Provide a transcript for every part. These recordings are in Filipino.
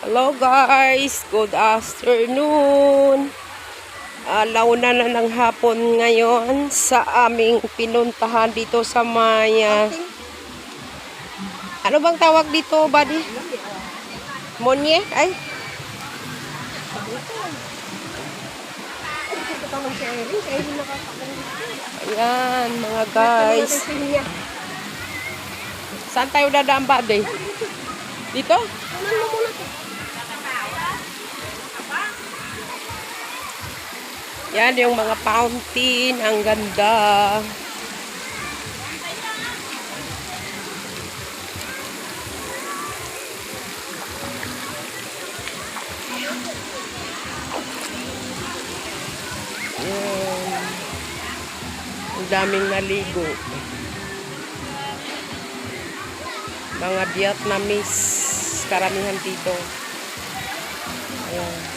Hello guys, good afternoon. Launa na ng hapon ngayon sa aming pinuntahan dito sa Maya. Ano bang tawag dito, buddy? Monye? Ay? Ayan, mga guys. Saan tayo dadaan, buddy? Dito? Yan yung mga fountain. Ang ganda. Yan. Ang daming naligo. Mga Vietnamese. Karamihan dito. Ayan.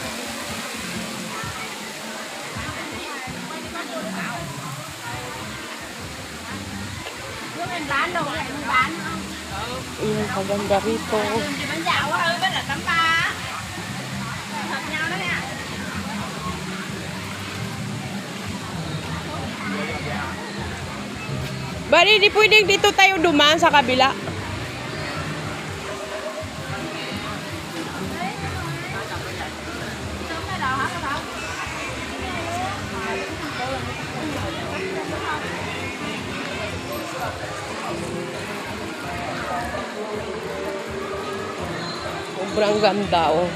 Ayan, kaganda rito. Bali, di pwedeng dito tayo dumaan sa kabila. Sobrang ganda, oh.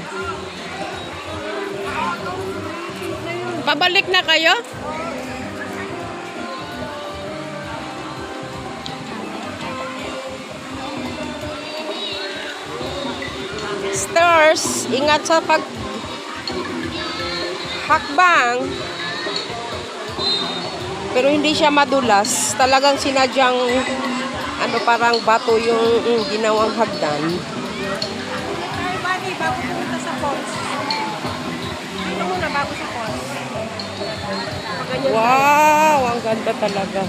Pabalik na kayo? Stars, ingat sa hakbang. Pero hindi siya madulas. Talagang sinadyang parang bato yung ginawang hagdan. Bago pumunta sa falls. Dito muna bago sa falls. Wow, ang ganda talaga.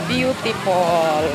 Beautiful.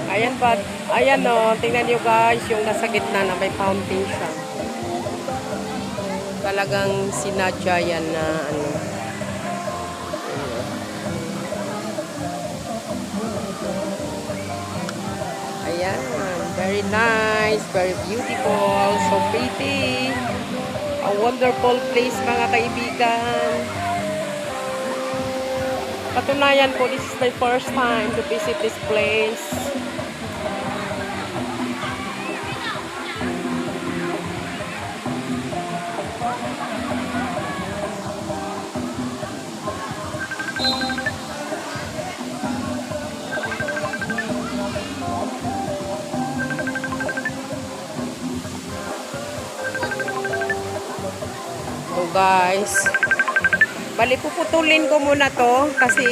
Ayan pa, ayan o, tingnan nyo guys, yung nasa gitna na may fountain siya. Talagang sinadya yan na Ayan, very nice, very beautiful, so pretty. A wonderful place mga kaibigan. Patunayan po, this is my first time to visit this place. So guys, bali puputulin ko muna to kasi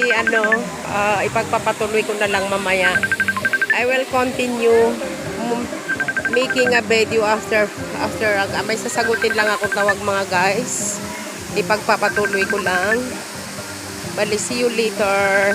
ipagpapatuloy ko na lang mamaya. I will continue making a video after may sasagutin lang ako tawag mga guys. Ipagpapatuloy ko lang. Bali, see you later.